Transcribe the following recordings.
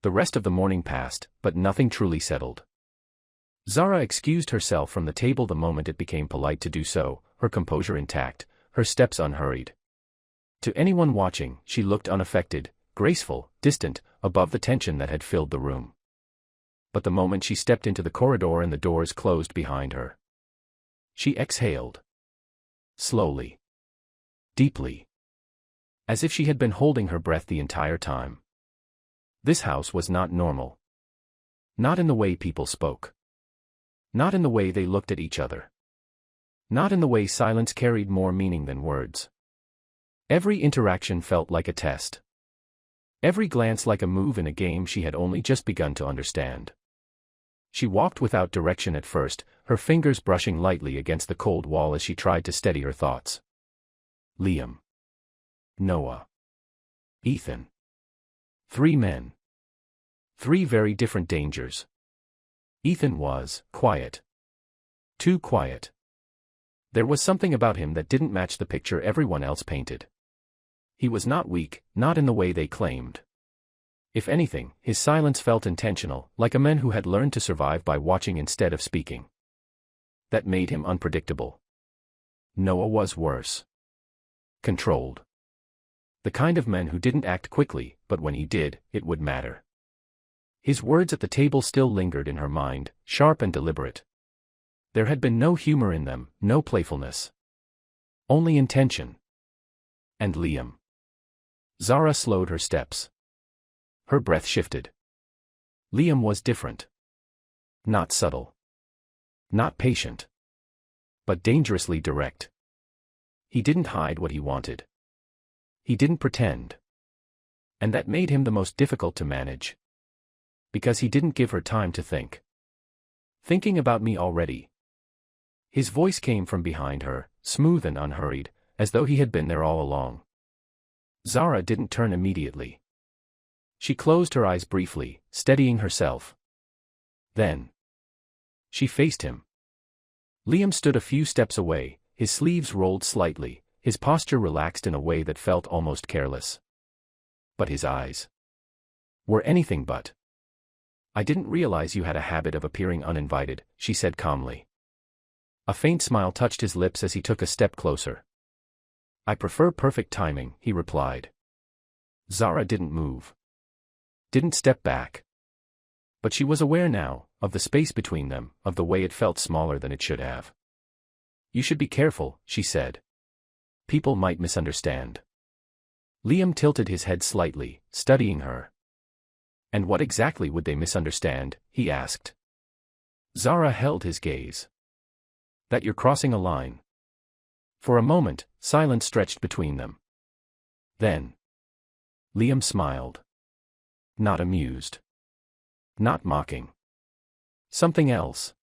The rest of the morning passed, but nothing truly settled. Zara excused herself from the table the moment it became polite to do so, her composure intact, her steps unhurried. To anyone watching, she looked unaffected, graceful, distant, above the tension that had filled the room. But the moment she stepped into the corridor and the doors closed behind her, she exhaled. Slowly. Deeply. As if she had been holding her breath the entire time. This house was not normal. Not in the way people spoke. Not in the way they looked at each other. Not in the way silence carried more meaning than words. Every interaction felt like a test. Every glance like a move in a game she had only just begun to understand. She walked without direction at first, her fingers brushing lightly against the cold wall as she tried to steady her thoughts. Liam. Noah. Ethan. 3 men. 3 very different dangers. Ethan was quiet. Too quiet. There was something about him that didn't match the picture everyone else painted. He was not weak, not in the way they claimed. If anything, his silence felt intentional, like a man who had learned to survive by watching instead of speaking. That made him unpredictable. Noah was worse. Controlled. The kind of man who didn't act quickly, but when he did, it would matter. His words at the table still lingered in her mind, sharp and deliberate. There had been no humor in them, no playfulness. Only intention. And Liam. Zara slowed her steps. Her breath shifted. Liam was different. Not subtle. Not patient. But dangerously direct. He didn't hide what he wanted. He didn't pretend. And that made him the most difficult to manage. Because he didn't give her time to think. Thinking about me already. His voice came from behind her, smooth and unhurried, as though he had been there all along. Zara didn't turn immediately. She closed her eyes briefly, steadying herself. Then she faced him. Liam stood a few steps away, his sleeves rolled slightly, his posture relaxed in a way that felt almost careless. But his eyes were anything but. I didn't realize you had a habit of appearing uninvited, she said calmly. A faint smile touched his lips as he took a step closer. I prefer perfect timing, he replied. Zara didn't move. Didn't step back. But she was aware now, of the space between them, of the way it felt smaller than it should have. You should be careful, she said. People might misunderstand. Liam tilted his head slightly, studying her. And what exactly would they misunderstand, he asked. Zara held his gaze. That you're crossing a line. For a moment, silence stretched between them. Then Liam smiled. Not amused. Not mocking. Something else.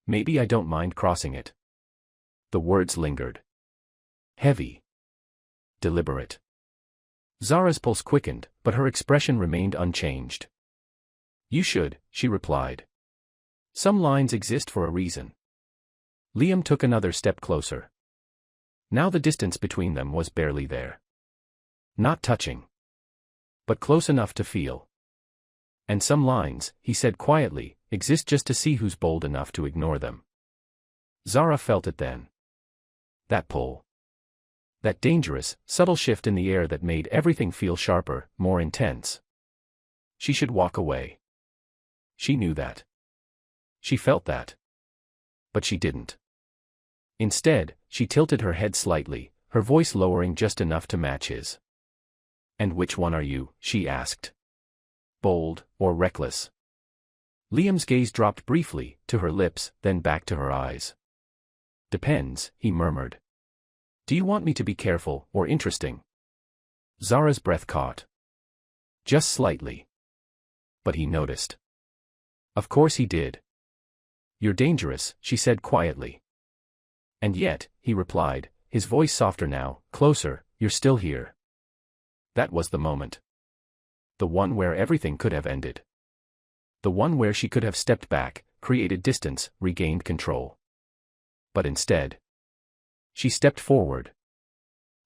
Maybe I don't mind crossing it. The words lingered. Heavy. Deliberate. Zara's pulse quickened, but her expression remained unchanged. You should, she replied. Some lines exist for a reason. Liam took another step closer. Now the distance between them was barely there. Not touching. But close enough to feel. And some lines, he said quietly, exist just to see who's bold enough to ignore them. Zara felt it then. That pull. That dangerous, subtle shift in the air that made everything feel sharper, more intense. She should walk away. She knew that. She felt that. But she didn't. Instead, she tilted her head slightly, her voice lowering just enough to match his. And which one are you, she asked. Bold, or reckless? Liam's gaze dropped briefly, to her lips, then back to her eyes. Depends, he murmured. Do you want me to be careful, or interesting? Zara's breath caught. Just slightly. But he noticed. Of course he did. You're dangerous, she said quietly. And yet, he replied, his voice softer now, closer, you're still here. That was the moment. The one where everything could have ended. The one where she could have stepped back, created distance, regained control. But instead, she stepped forward.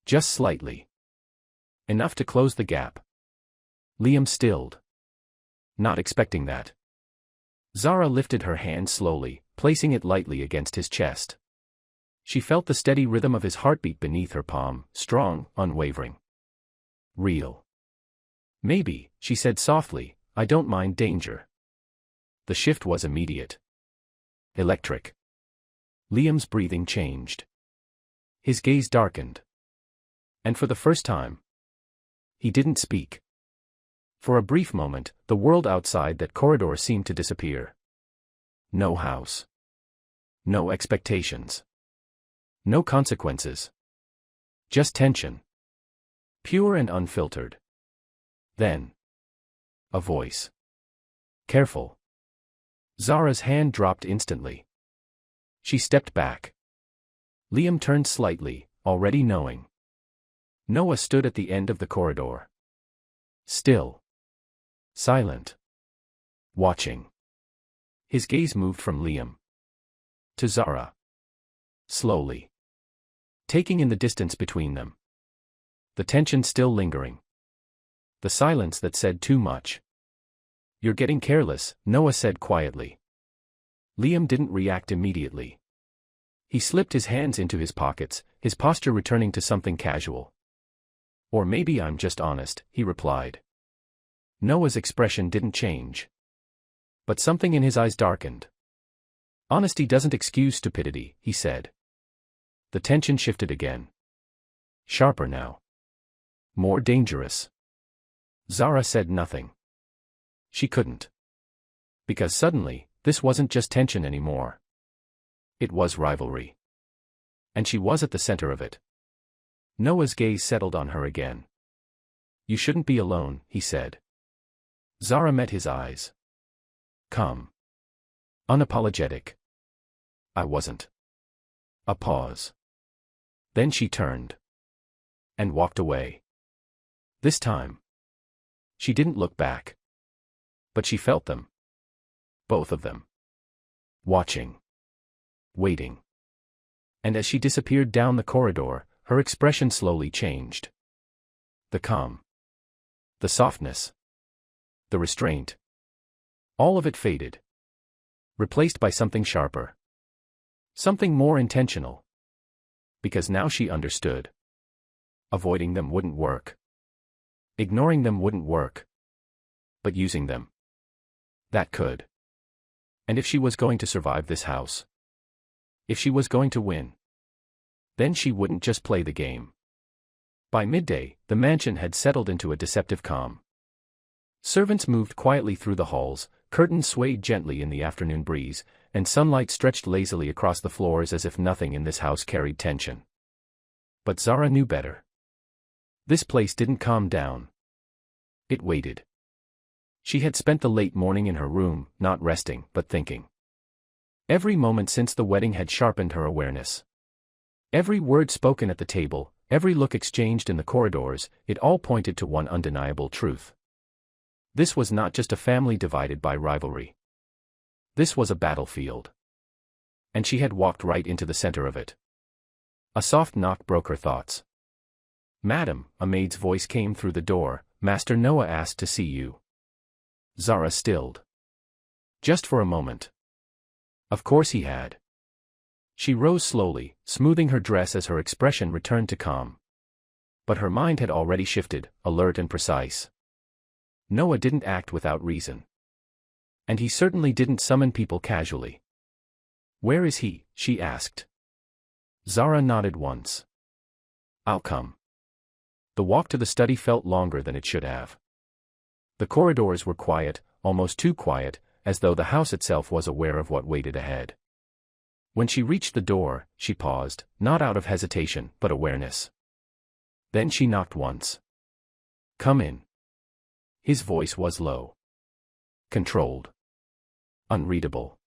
Just slightly. Enough to close the gap. Liam stilled. Not expecting that. Zara lifted her hand slowly, placing it lightly against his chest. She felt the steady rhythm of his heartbeat beneath her palm, strong, unwavering. Real. Maybe, she said softly, I don't mind danger. The shift was immediate. Electric. Liam's breathing changed. His gaze darkened. And for the first time, he didn't speak. For a brief moment, the world outside that corridor seemed to disappear. No house. No expectations. No consequences. Just tension. Pure and unfiltered. Then, a voice. Careful. Zara's hand dropped instantly. She stepped back. Liam turned slightly, already knowing. Noah stood at the end of the corridor. Still. Silent. Watching. His gaze moved from Liam to Zara. Slowly. Taking in the distance between them. The tension still lingering. The silence that said too much. You're getting careless, Noah said quietly. Liam didn't react immediately. He slipped his hands into his pockets, his posture returning to something casual. Or maybe I'm just honest, he replied. Noah's expression didn't change. But something in his eyes darkened. Honesty doesn't excuse stupidity, he said. The tension shifted again. Sharper now. More dangerous. Zara said nothing. She couldn't. Because suddenly, this wasn't just tension anymore. It was rivalry. And she was at the center of it. Noah's gaze settled on her again. You shouldn't be alone, he said. Zara met his eyes. Calm. Unapologetic. I wasn't. A pause. Then she turned. And walked away. This time. She didn't look back. But she felt them. Both of them. Watching. Waiting. And as she disappeared down the corridor, her expression slowly changed. The calm. The softness. The restraint. All of it faded. Replaced by something sharper. Something more intentional. Because now she understood. Avoiding them wouldn't work. Ignoring them wouldn't work. But using them. That could. And if she was going to survive this house. If she was going to win. Then she wouldn't just play the game. By midday, the mansion had settled into a deceptive calm. Servants moved quietly through the halls, curtains swayed gently in the afternoon breeze, and sunlight stretched lazily across the floors as if nothing in this house carried tension. But Zara knew better. This place didn't calm down. It waited. She had spent the late morning in her room, not resting, but thinking. Every moment since the wedding had sharpened her awareness. Every word spoken at the table, every look exchanged in the corridors, it all pointed to one undeniable truth. This was not just a family divided by rivalry. This was a battlefield. And she had walked right into the center of it. A soft knock broke her thoughts. Madam, a maid's voice came through the door. Master Noah asked to see you. Zara stilled. Just for a moment. Of course he had. She rose slowly, smoothing her dress as her expression returned to calm. But her mind had already shifted, alert and precise. Noah didn't act without reason. And he certainly didn't summon people casually. Where is he? She asked. Zara nodded once. I'll come. The walk to the study felt longer than it should have. The corridors were quiet, almost too quiet, as though the house itself was aware of what waited ahead. When she reached the door, she paused, not out of hesitation, but awareness. Then she knocked once. Come in. His voice was low. Controlled. Unreadable.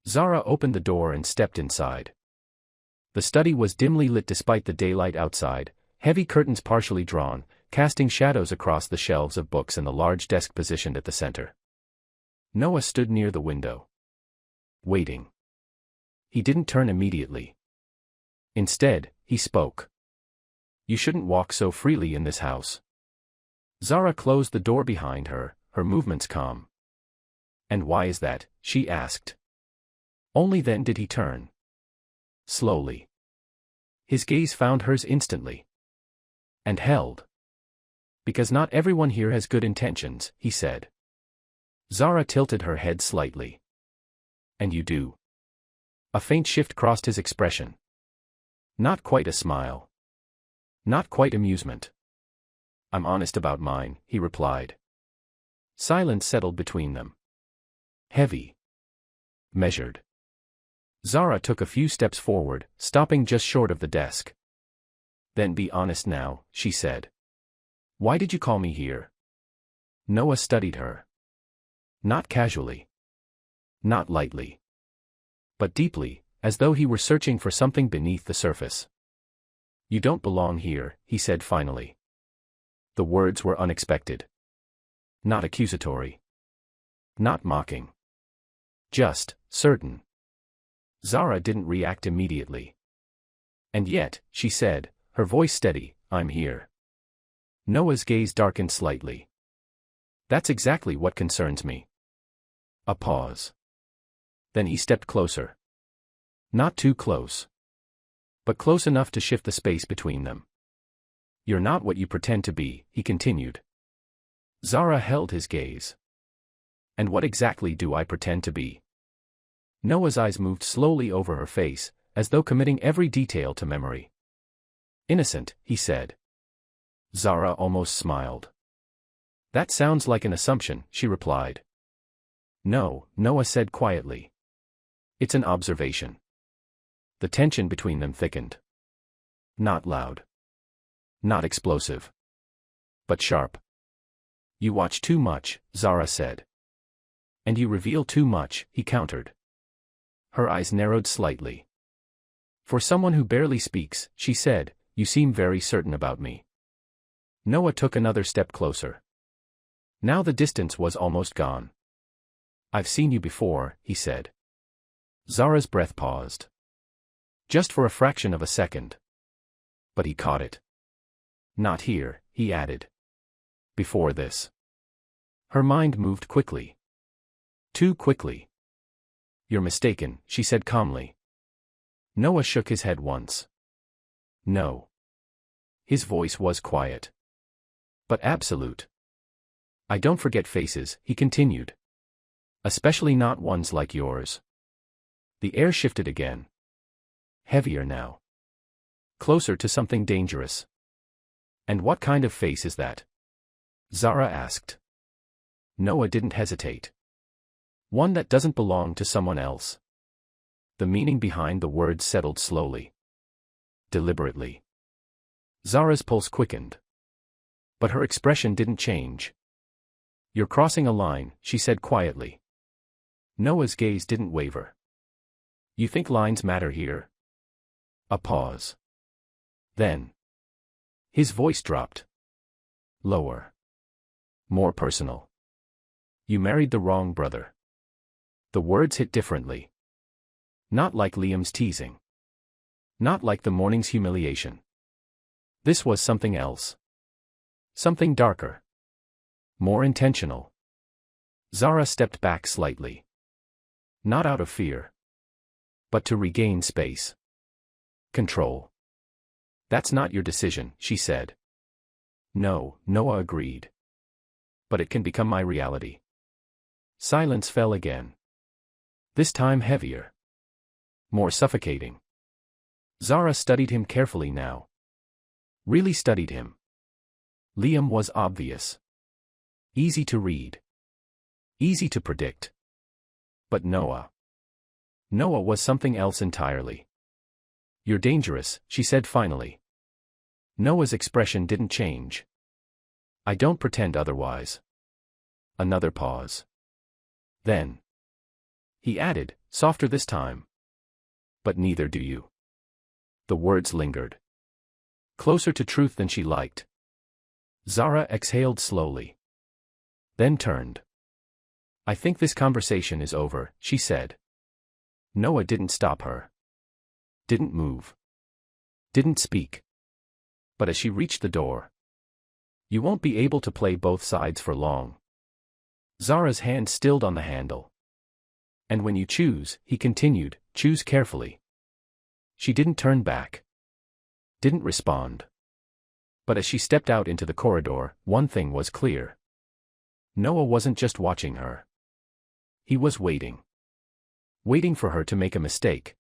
Zara opened the door and stepped inside. The study was dimly lit despite the daylight outside, heavy curtains partially drawn, casting shadows across the shelves of books and the large desk positioned at the center. Noah stood near the window. Waiting. He didn't turn immediately. Instead, he spoke. You shouldn't walk so freely in this house. Zara closed the door behind her, her movements calm. "And why is that?" she asked. Only then did he turn. Slowly. His gaze found hers instantly. And held. "Because not everyone here has good intentions," he said. Zara tilted her head slightly. "And you do?" A faint shift crossed his expression. Not quite a smile. Not quite amusement. "I'm honest about mine," he replied. Silence settled between them. Heavy. Measured. Zara took a few steps forward, stopping just short of the desk. "Then be honest now," she said. "Why did you call me here?" Noah studied her. Not casually. Not lightly. But deeply, as though he were searching for something beneath the surface. "You don't belong here," he said finally. The words were unexpected. Not accusatory. Not mocking. Just certain. Zara didn't react immediately. "And yet," she said, her voice steady, "I'm here." Noah's gaze darkened slightly. "That's exactly what concerns me." A pause. Then he stepped closer. Not too close. But close enough to shift the space between them. "You're not what you pretend to be," he continued. Zara held his gaze. "And what exactly do I pretend to be?" Noah's eyes moved slowly over her face, as though committing every detail to memory. "Innocent," he said. Zara almost smiled. "That sounds like an assumption," she replied. "No," Noah said quietly. "It's an observation." The tension between them thickened. Not loud. Not explosive. But sharp. "You watch too much," Zara said. "And you reveal too much," he countered. Her eyes narrowed slightly. "For someone who barely speaks," she said, "you seem very certain about me." Noah took another step closer. Now the distance was almost gone. "I've seen you before," he said. Zara's breath paused. Just for a fraction of a second. But he caught it. "Not here," he added. "Before this." Her mind moved quickly. Too quickly. "You're mistaken," she said calmly. Noah shook his head once. "No." His voice was quiet. But absolute. "I don't forget faces," he continued. "Especially not ones like yours." The air shifted again. Heavier now. Closer to something dangerous. "And what kind of face is that?" Zara asked. Noah didn't hesitate. "One that doesn't belong to someone else." The meaning behind the words settled slowly. Deliberately. Zara's pulse quickened. But her expression didn't change. "You're crossing a line," she said quietly. Noah's gaze didn't waver. "You think lines matter here?" A pause. Then. His voice dropped. Lower. More personal. "You married the wrong brother." The words hit differently. Not like Liam's teasing. Not like the morning's humiliation. This was something else. Something darker. More intentional. Zara stepped back slightly. Not out of fear. But to regain space. Control. "That's not your decision," she said. "No," Noah agreed. "But it can become my reality." Silence fell again. This time heavier. More suffocating. Zara studied him carefully now. Really studied him. Liam was obvious. Easy to read. Easy to predict. But Noah. Noah was something else entirely. "You're dangerous," she said finally. Noah's expression didn't change. "I don't pretend otherwise." Another pause. Then. He added, softer this time. "But neither do you." The words lingered. Closer to truth than she liked. Zara exhaled slowly. Then turned. "I think this conversation is over," she said. Noah didn't stop her. Didn't move. Didn't speak. But as she reached the door. "You won't be able to play both sides for long." Zara's hand stilled on the handle. And when you choose, he continued, choose carefully. She didn't turn back. Didn't respond. But as she stepped out into the corridor, one thing was clear. Noah wasn't just watching her. He was waiting. Waiting for her to make a mistake.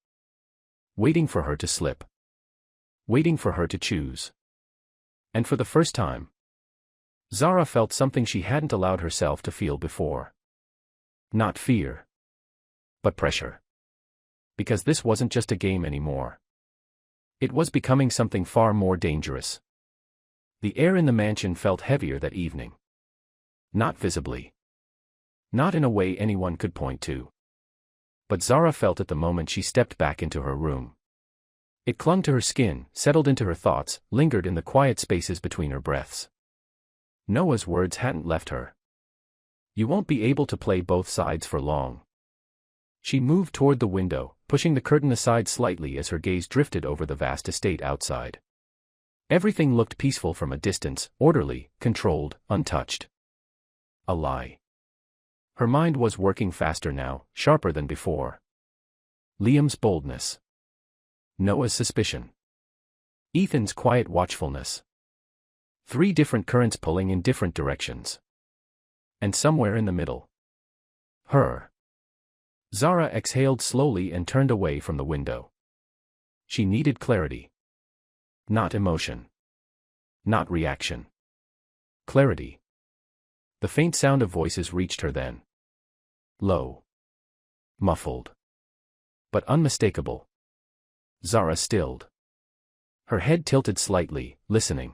Waiting for her to slip. Waiting for her to choose. And for the first time, Zara felt something she hadn't allowed herself to feel before. Not fear. But pressure. Because this wasn't just a game anymore. It was becoming something far more dangerous. The air in the mansion felt heavier that evening. Not visibly. Not in a way anyone could point to. But Zara felt it the moment she stepped back into her room. It clung to her skin, settled into her thoughts, lingered in the quiet spaces between her breaths. Noah's words hadn't left her. You won't be able to play both sides for long. She moved toward the window, pushing the curtain aside slightly as her gaze drifted over the vast estate outside. Everything looked peaceful from a distance, orderly, controlled, untouched. A lie. Her mind was working faster now, sharper than before. Liam's boldness. Noah's suspicion. Ethan's quiet watchfulness. 3 different currents pulling in different directions. And somewhere in the middle. Her. Zara exhaled slowly and turned away from the window. She needed clarity. Not emotion. Not reaction. Clarity. The faint sound of voices reached her then. Low. Muffled. But unmistakable. Zara stilled. Her head tilted slightly, listening.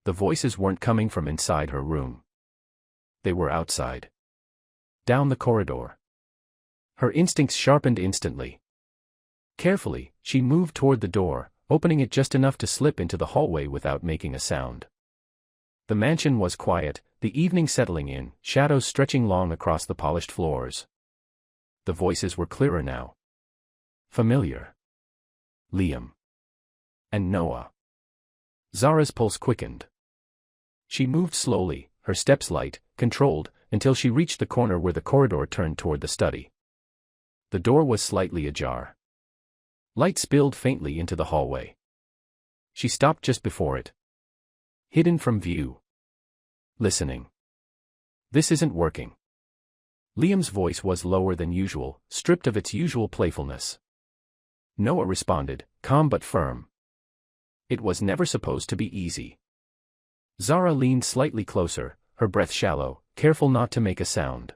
The voices weren't coming from inside her room. They were outside. Down the corridor. Her instincts sharpened instantly. Carefully, she moved toward the door, opening it just enough to slip into the hallway without making a sound. The mansion was quiet, the evening settling in, shadows stretching long across the polished floors. The voices were clearer now. Familiar. Liam. And Noah. Zara's pulse quickened. She moved slowly, her steps light, controlled, until she reached the corner where the corridor turned toward the study. The door was slightly ajar. Light spilled faintly into the hallway. She stopped just before it. Hidden from view. Listening. This isn't working. Liam's voice was lower than usual, stripped of its usual playfulness. Noah responded, calm but firm. It was never supposed to be easy. Zara leaned slightly closer, her breath shallow, careful not to make a sound.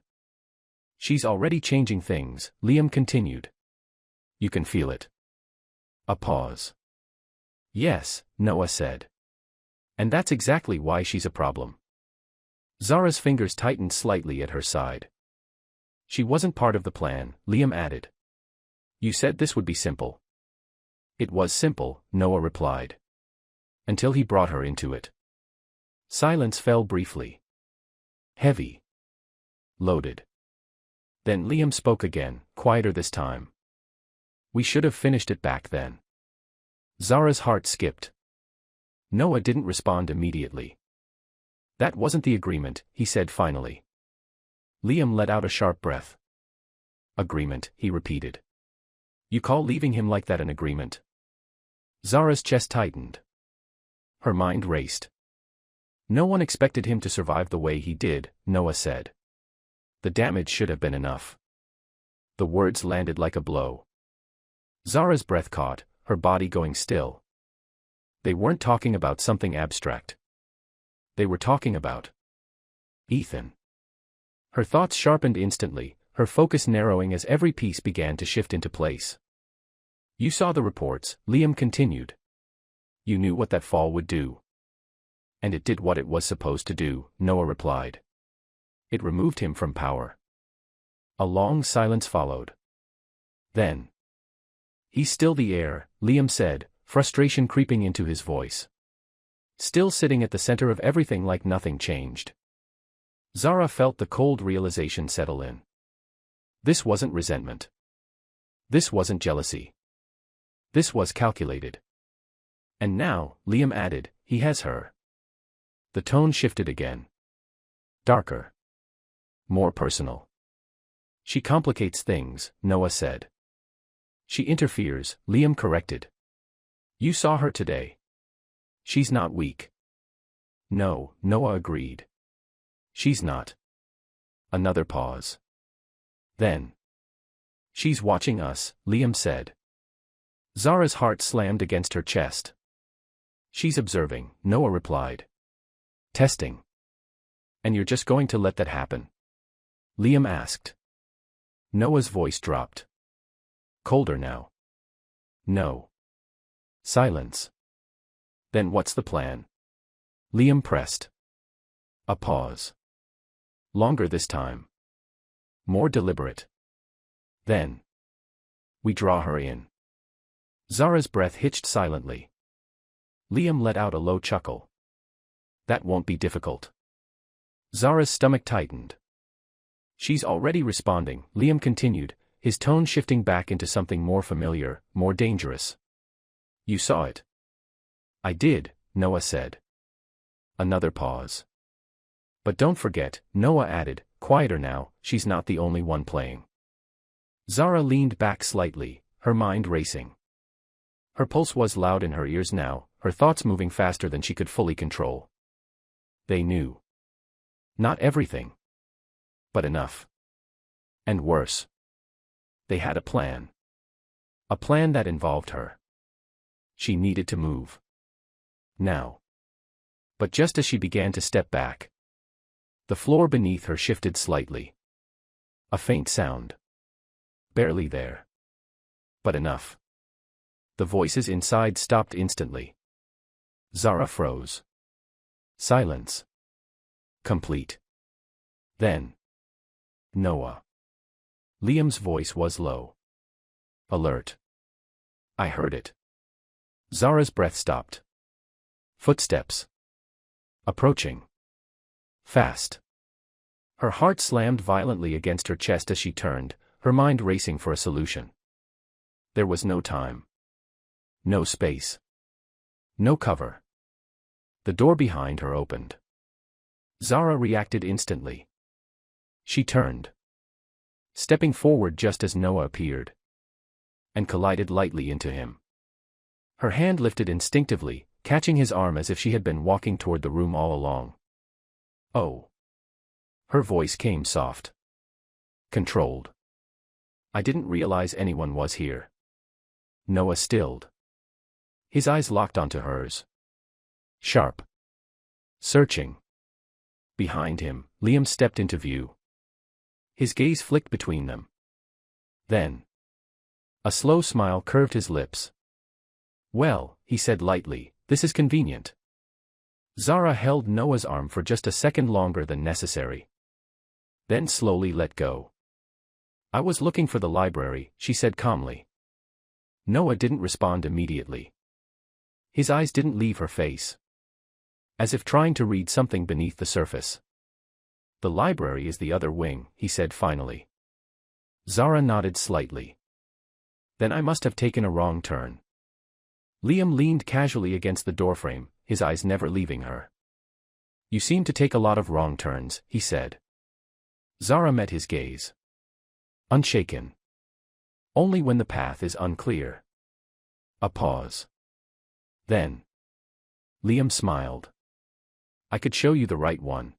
She's already changing things, Liam continued. You can feel it. A pause. Yes, Noah said. And that's exactly why she's a problem. Zara's fingers tightened slightly at her side. She wasn't part of the plan, Liam added. You said this would be simple. It was simple, Noah replied. Until he brought her into it. Silence fell briefly. Heavy. Loaded. Then Liam spoke again, quieter this time. We should have finished it back then. Zara's heart skipped. Noah didn't respond immediately. That wasn't the agreement, he said finally. Liam let out a sharp breath. Agreement, he repeated. You call leaving him like that an agreement? Zara's chest tightened. Her mind raced. No one expected him to survive the way he did, Noah said. The damage should have been enough. The words landed like a blow. Zara's breath caught, her body going still. They weren't talking about something abstract. They were talking about Ethan. Her thoughts sharpened instantly, her focus narrowing as every piece began to shift into place. You saw the reports, Liam continued. You knew what that fall would do. And it did what it was supposed to do, Noah replied. It removed him from power. A long silence followed. Then. He's still the heir, Liam said, frustration creeping into his voice. Still sitting at the center of everything like nothing changed. Zara felt the cold realization settle in. This wasn't resentment. This wasn't jealousy. This was calculated. And now, Liam added, he has her. The tone shifted again. Darker. More personal. She complicates things, Noah said. She interferes, Liam corrected. You saw her today. She's not weak. No, Noah agreed. She's not. Another pause. Then. She's watching us, Liam said. Zara's heart slammed against her chest. She's observing, Noah replied. Testing. And you're just going to let that happen? Liam asked. Noah's voice dropped. Colder now. No. Silence. Then what's the plan? Liam pressed. A pause. Longer this time. More deliberate. Then. We draw her in. Zara's breath hitched silently. Liam let out a low chuckle. That won't be difficult. Zara's stomach tightened. She's already responding, Liam continued, his tone shifting back into something more familiar, more dangerous. You saw it. I did, Noah said. Another pause. But don't forget, Noah added, quieter now, she's not the only one playing. Zara leaned back slightly, her mind racing. Her pulse was loud in her ears now, her thoughts moving faster than she could fully control. They knew. Not everything. But enough. And worse. They had a plan. A plan that involved her. She needed to move. Now. But just as she began to step back, the floor beneath her shifted slightly. A faint sound. Barely there. But enough. The voices inside stopped instantly. Zara froze. Silence. Complete. Then. Noah. Liam's voice was low. Alert. I heard it. Zara's breath stopped. Footsteps. Approaching. Fast. Her heart slammed violently against her chest as she turned, her mind racing for a solution. There was no time. No space. No cover. The door behind her opened. Zara reacted instantly. She turned. Stepping forward just as Noah appeared. And collided lightly into him. Her hand lifted instinctively, catching his arm as if she had been walking toward the room all along. Oh. Her voice came soft. Controlled. I didn't realize anyone was here. Noah stilled. His eyes locked onto hers. Sharp. Searching. Behind him, Liam stepped into view. His gaze flicked between them. Then. A slow smile curved his lips. Well, he said lightly, this is convenient. Zara held Noah's arm for just a second longer than necessary. Then slowly let go. I was looking for the library, she said calmly. Noah didn't respond immediately. His eyes didn't leave her face. As if trying to read something beneath the surface. The library is the other wing, he said finally. Zara nodded slightly. Then I must have taken a wrong turn. Liam leaned casually against the doorframe, his eyes never leaving her. You seem to take a lot of wrong turns, he said. Zara met his gaze. Unshaken. Only when the path is unclear. A pause. Then. Liam smiled. I could show you the right one.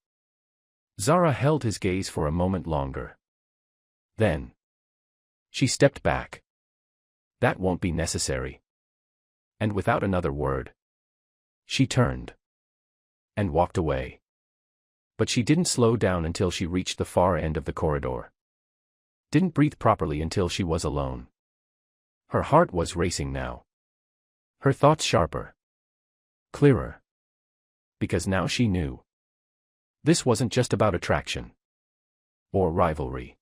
Zara held his gaze for a moment longer. Then. She stepped back. That won't be necessary. And without another word. She turned. And walked away. But she didn't slow down until she reached the far end of the corridor. Didn't breathe properly until she was alone. Her heart was racing now. Her thoughts sharper. Clearer. Because now she knew. This wasn't just about attraction. Or rivalry.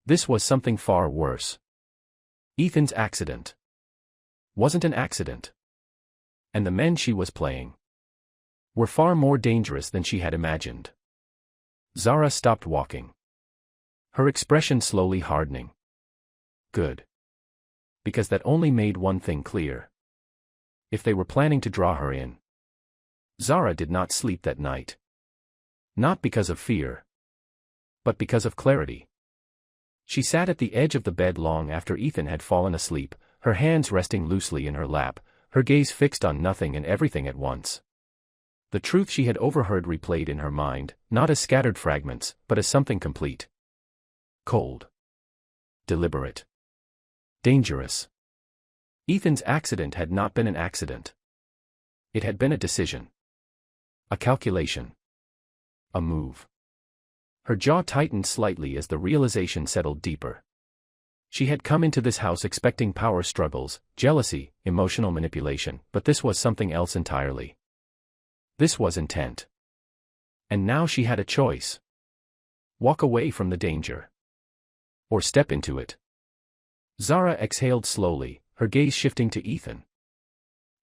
This was something far worse. Ethan's accident. Wasn't an accident. And the men she was playing. Were far more dangerous than she had imagined. Zara stopped walking. Her expression slowly hardening. Good. Because that only made one thing clear. If they were planning to draw her in. Zara did not sleep that night. Not because of fear. but because of clarity. She sat at the edge of the bed long after Ethan had fallen asleep, her hands resting loosely in her lap, her gaze fixed on nothing and everything at once. The truth she had overheard replayed in her mind, not as scattered fragments, but as something complete. Cold. Deliberate. Dangerous. Ethan's accident had not been an accident. It had been a decision. A calculation. A move. Her jaw tightened slightly as the realization settled deeper. She had come into this house expecting power struggles, jealousy, emotional manipulation, but this was something else entirely. This was intent. And now she had a choice. Walk away from the danger. Or step into it. Zara exhaled slowly, her gaze shifting to Ethan.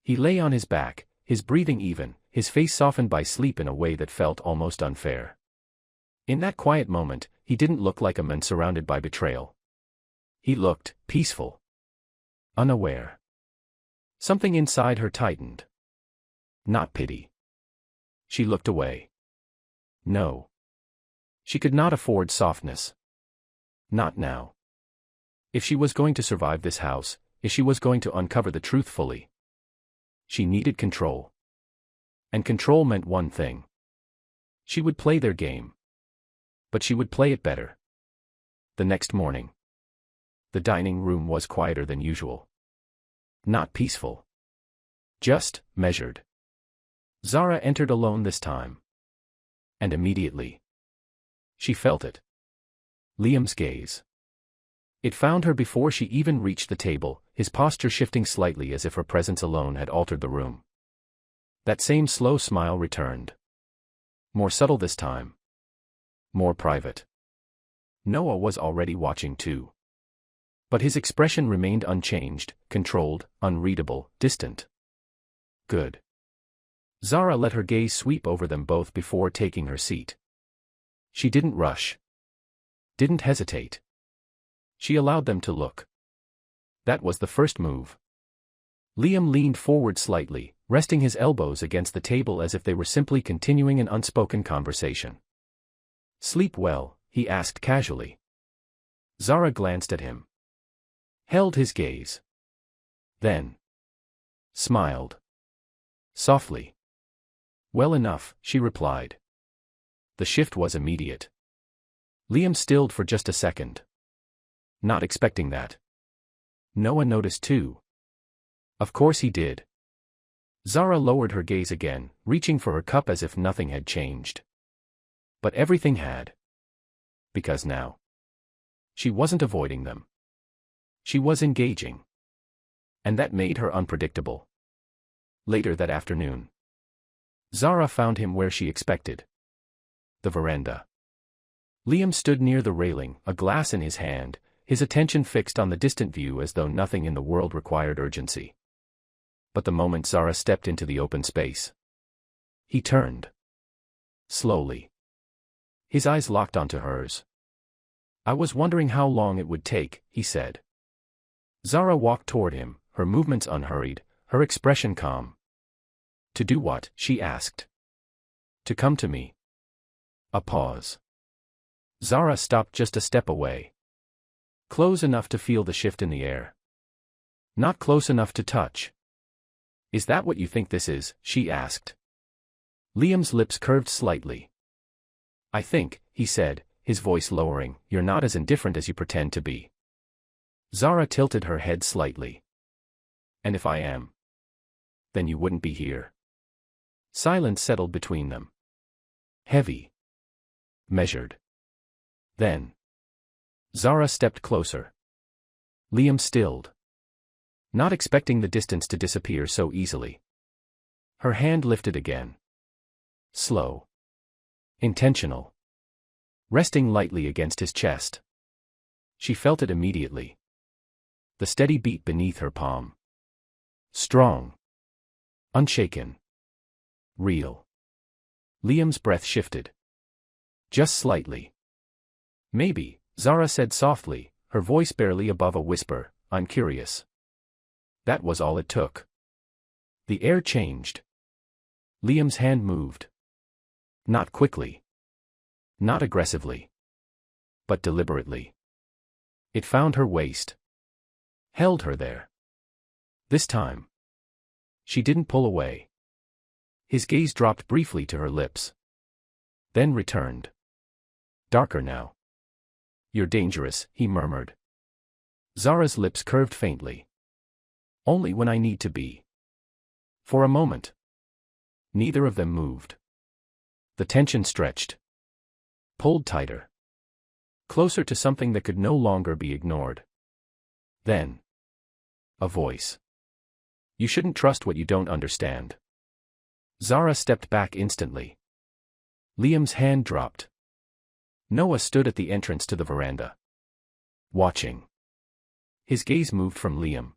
He lay on his back, his breathing even, his face softened by sleep in a way that felt almost unfair. In that quiet moment, he didn't look like a man surrounded by betrayal. He looked peaceful. Unaware. Something inside her tightened. Not pity. She looked away. No. She could not afford softness. Not now. If she was going to survive this house, if she was going to uncover the truth fully, she needed control. And control meant one thing. She would play their game. But she would play it better. The next morning. The dining room was quieter than usual. Not peaceful. Just measured. Zara entered alone this time. And immediately. She felt it. Liam's gaze. It found her before she even reached the table, his posture shifting slightly as if her presence alone had altered the room. That same slow smile returned. More subtle this time. More private. Noah was already watching too. But his expression remained unchanged, controlled, unreadable, distant. Good. Zara let her gaze sweep over them both before taking her seat. She didn't rush. Didn't hesitate. She allowed them to look. That was the first move. Liam leaned forward slightly, resting his elbows against the table as if they were simply continuing an unspoken conversation. "Sleep well?" he asked casually. Zara glanced at him. Held his gaze. Then smiled. Softly. "Well enough," she replied. The shift was immediate. Liam stilled for just a second. Not expecting that. Noah noticed too. Of course he did. Zara lowered her gaze again, reaching for her cup as if nothing had changed. But everything had. Because now. She wasn't avoiding them. She was engaging. And that made her unpredictable. Later that afternoon. Zara found him where she expected. The veranda. Liam stood near the railing, a glass in his hand, his attention fixed on the distant view as though nothing in the world required urgency. But the moment Zara stepped into the open space, he turned. Slowly. His eyes locked onto hers. "I was wondering how long it would take," he said. Zara walked toward him, her movements unhurried, her expression calm. "To do what?" she asked. "To come to me." A pause. Zara stopped just a step away. Close enough to feel the shift in the air. Not close enough to touch. "Is that what you think this is?" she asked. Liam's lips curved slightly. "I think," he said, his voice lowering, "you're not as indifferent as you pretend to be." Zara tilted her head slightly. "And if I am? Then you wouldn't be here." Silence settled between them. Heavy. Measured. Then. Zara stepped closer. Liam stilled. Not expecting the distance to disappear so easily. Her hand lifted again. Slow. Intentional. Resting lightly against his chest. She felt it immediately. The steady beat beneath her palm. Strong. Unshaken. Real. Liam's breath shifted. Just slightly. "Maybe," Zara said softly, her voice barely above a whisper, "I'm curious." That was all it took. The air changed. Liam's hand moved. Not quickly. Not aggressively. but deliberately. It found her waist. Held her there. This time. She didn't pull away. His gaze dropped briefly to her lips. Then returned. Darker now. You're dangerous, he murmured. Zara's lips curved faintly. Only when I need to be. For a moment. Neither of them moved. The tension stretched. Pulled tighter. Closer to something that could no longer be ignored. Then. A voice. You shouldn't trust what you don't understand. Zara stepped back instantly. Liam's hand dropped. Noah stood at the entrance to the veranda. Watching. His gaze moved from Liam.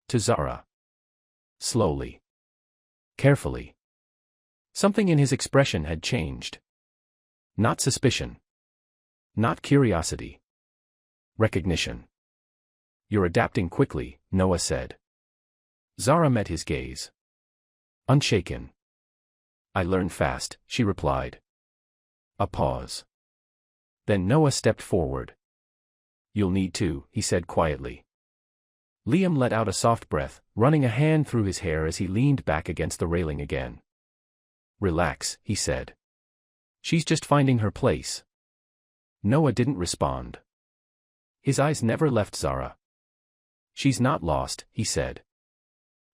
To Zara. Slowly. Carefully. Something in his expression had changed. Not suspicion. Not curiosity. Recognition. You're adapting quickly, Noah said. Zara met his gaze. Unshaken. I learn fast, she replied. A pause. Then Noah stepped forward. You'll need to, he said quietly. Liam let out a soft breath, running a hand through his hair as he leaned back against the railing again. Relax, he said. She's just finding her place. Noah didn't respond. His eyes never left Zara. She's not lost, he said.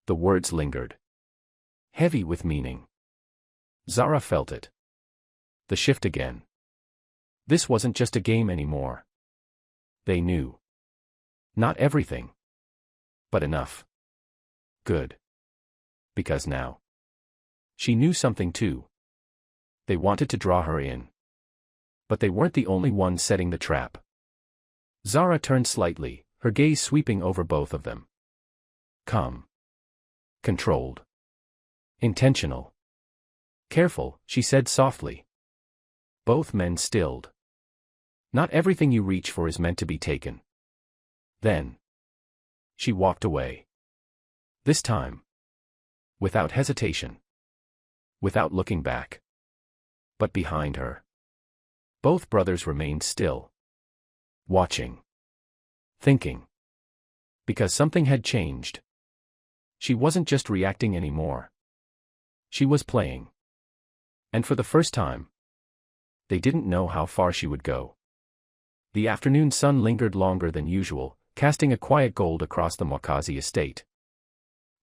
The words lingered. Heavy with meaning. Zara felt it. The shift again. This wasn't just a game anymore. They knew. Not everything. But enough. Good. Because now. She knew something too. They wanted to draw her in. But they weren't the only ones setting the trap. Zara turned slightly, her gaze sweeping over both of them. Calm. Controlled. Intentional. Careful, she said softly. Both men stilled. Not everything you reach for is meant to be taken. Then. She walked away. This time. Without hesitation. Without looking back. But behind her. Both brothers remained still. Watching. Thinking. Because something had changed. She wasn't just reacting anymore. She was playing. And for the first time. They didn't know how far she would go. The afternoon sun lingered longer than usual, casting a quiet gold across the Mwakazi estate.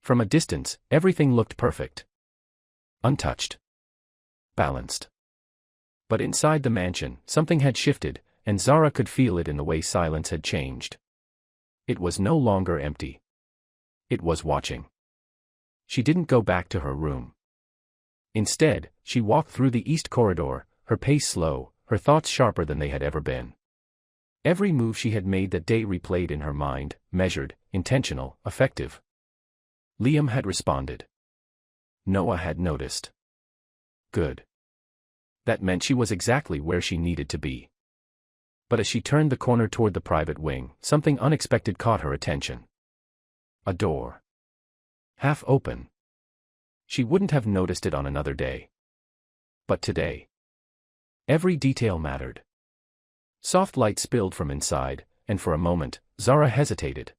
From a distance, everything looked perfect. Untouched. Balanced. But inside the mansion, something had shifted, and Zara could feel it in the way silence had changed. It was no longer empty. It was watching. She didn't go back to her room. Instead, she walked through the east corridor, her pace slow, her thoughts sharper than they had ever been. Every move she had made that day replayed in her mind, measured, intentional, effective. Liam had responded. Noah had noticed. Good. That meant she was exactly where she needed to be. But as she turned the corner toward the private wing, something unexpected caught her attention. A door. Half open. She wouldn't have noticed it on another day. But today. Every detail mattered. Soft light spilled from inside, and for a moment, Zara hesitated.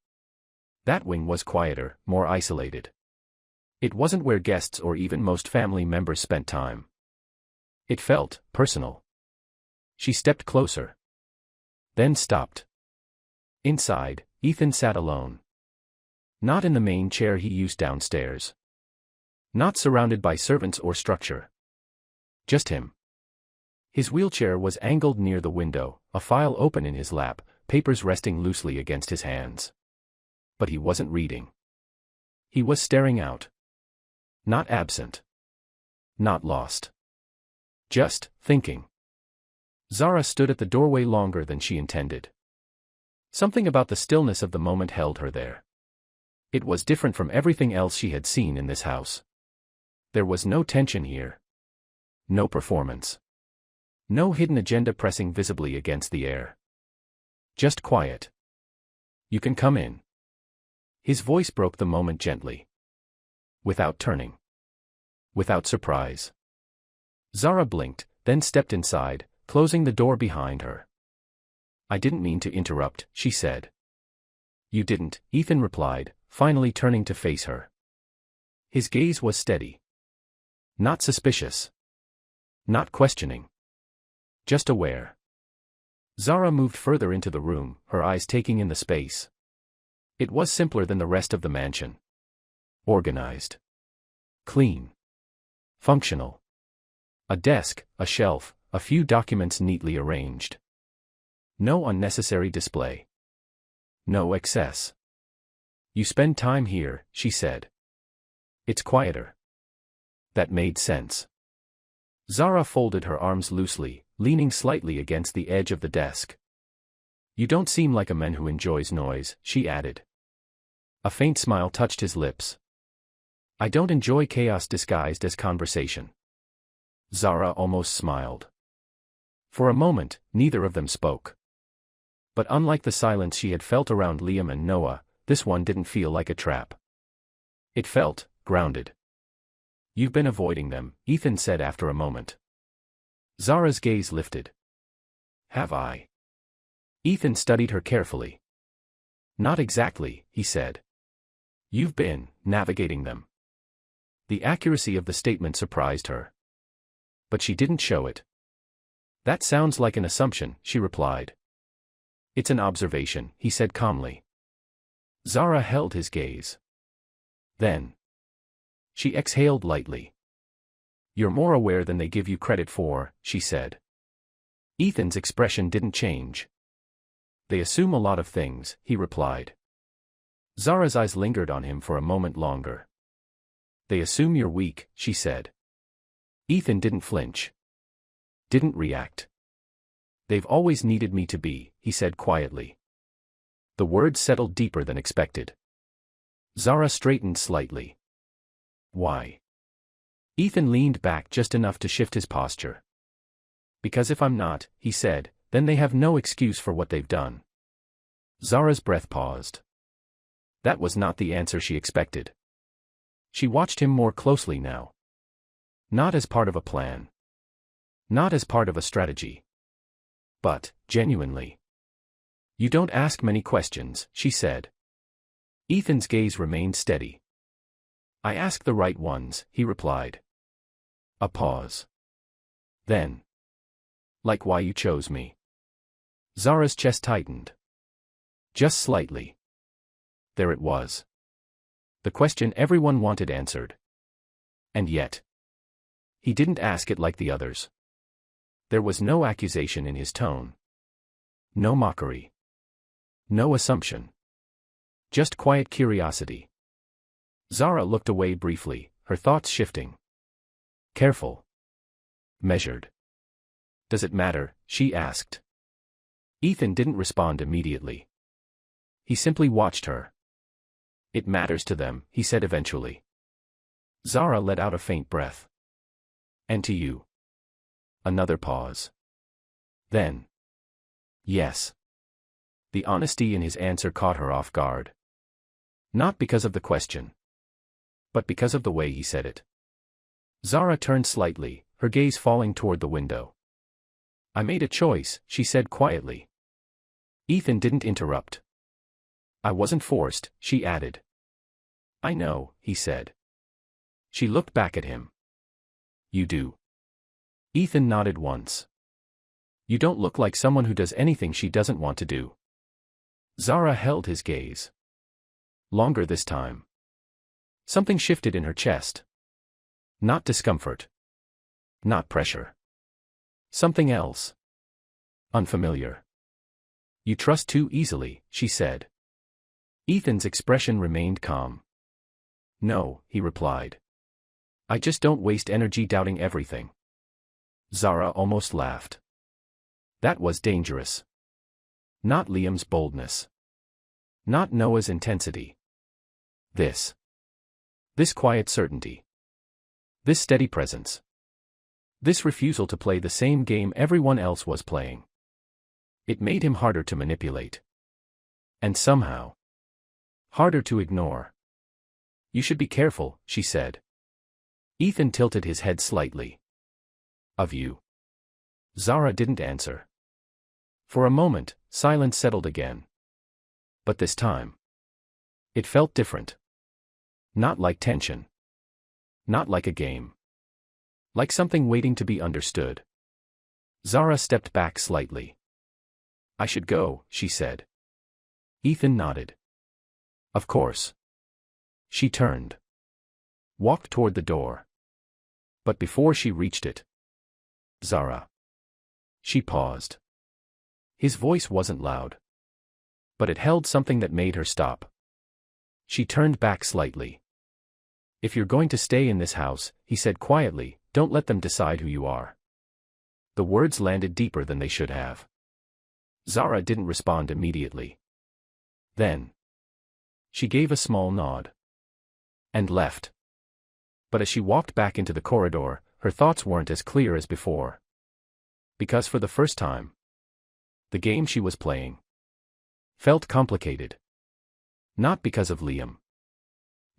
That wing was quieter, more isolated. It wasn't where guests or even most family members spent time. It felt personal. She stepped closer. Then stopped. Inside, Ethan sat alone. Not in the main chair he used downstairs. Not surrounded by servants or structure. Just him. His wheelchair was angled near the window, a file open in his lap, papers resting loosely against his hands. But he wasn't reading. He was staring out. Not absent. Not lost. Just thinking. Zara stood at the doorway longer than she intended. Something about the stillness of the moment held her there. It was different from everything else she had seen in this house. There was no tension here. No performance. No hidden agenda pressing visibly against the air. Just quiet. You can come in. His voice broke the moment gently. Without turning. Without surprise. Zara blinked, then stepped inside, closing the door behind her. I didn't mean to interrupt, she said. You didn't, Ethan replied, finally turning to face her. His gaze was steady. Not suspicious. Not questioning. Just aware. Zara moved further into the room, her eyes taking in the space. It was simpler than the rest of the mansion. Organized. Clean. Functional. A desk, a shelf, a few documents neatly arranged. No unnecessary display. No excess. You spend time here, she said. It's quieter. That made sense. Zara folded her arms loosely, leaning slightly against the edge of the desk. You don't seem like a man who enjoys noise, she added. A faint smile touched his lips. I don't enjoy chaos disguised as conversation. Zara almost smiled. For a moment, neither of them spoke. But unlike the silence she had felt around Liam and Noah, this one didn't feel like a trap. It felt grounded. You've been avoiding them, Ethan said after a moment. Zara's gaze lifted. Have I? Ethan studied her carefully. Not exactly, he said. You've been navigating them. The accuracy of the statement surprised her. But she didn't show it. That sounds like an assumption, she replied. It's an observation, he said calmly. Zara held his gaze. Then. She exhaled lightly. You're more aware than they give you credit for, she said. Ethan's expression didn't change. They assume a lot of things, he replied. Zara's eyes lingered on him for a moment longer. They assume you're weak, she said. Ethan didn't flinch. Didn't react. They've always needed me to be, he said quietly. The words settled deeper than expected. Zara straightened slightly. Why? Ethan leaned back just enough to shift his posture. Because if I'm not, he said, then they have no excuse for what they've done. Zara's breath paused. That was not the answer she expected. She watched him more closely now. Not as part of a plan. Not as part of a strategy. But, genuinely. You don't ask many questions, she said. Ethan's gaze remained steady. I ask the right ones, he replied. A pause. Then. Like why you chose me. Zara's chest tightened. Just slightly. There it was. The question everyone wanted answered. And yet. He didn't ask it like the others. There was no accusation in his tone. No mockery. No assumption. Just quiet curiosity. Zara looked away briefly, her thoughts shifting. Careful. Measured. Does it matter? She asked. Ethan didn't respond immediately. He simply watched her. It matters to them, he said eventually. Zara let out a faint breath. And to you? Another pause. Then. Yes. The honesty in his answer caught her off guard. Not because of the question. But because of the way he said it. Zara turned slightly, her gaze falling toward the window. I made a choice, she said quietly. Ethan didn't interrupt. I wasn't forced, she added. I know, he said. She looked back at him. You do. Ethan nodded once. You don't look like someone who does anything she doesn't want to do. Zara held his gaze. Longer this time. Something shifted in her chest. Not discomfort. Not pressure. Something else. Unfamiliar. You trust too easily, she said. Ethan's expression remained calm. No, he replied. I just don't waste energy doubting everything. Zara almost laughed. That was dangerous. Not Liam's boldness. Not Noah's intensity. This quiet certainty. This steady presence. This refusal to play the same game everyone else was playing. It made him harder to manipulate. And somehow. Harder to ignore. You should be careful, she said. Ethan tilted his head slightly. Of you. Zara didn't answer. For a moment, silence settled again. But this time, it felt different. Not like tension. Not like a game. Like something waiting to be understood. Zara stepped back slightly. "I should go," she said. Ethan nodded. "Of course." She turned. Walked toward the door. But before she reached it, "Zara." She paused. His voice wasn't loud. But it held something that made her stop. She turned back slightly. "If you're going to stay in this house," he said quietly, "don't let them decide who you are." The words landed deeper than they should have. Zara didn't respond immediately. Then she gave a small nod. And left. But as she walked back into the corridor, her thoughts weren't as clear as before. Because for the first time, the game she was playing felt complicated. Not because of Liam.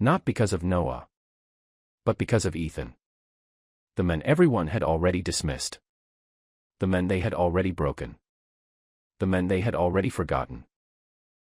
Not because of Noah. But because of Ethan. The men everyone had already dismissed. The men they had already broken. The men they had already forgotten.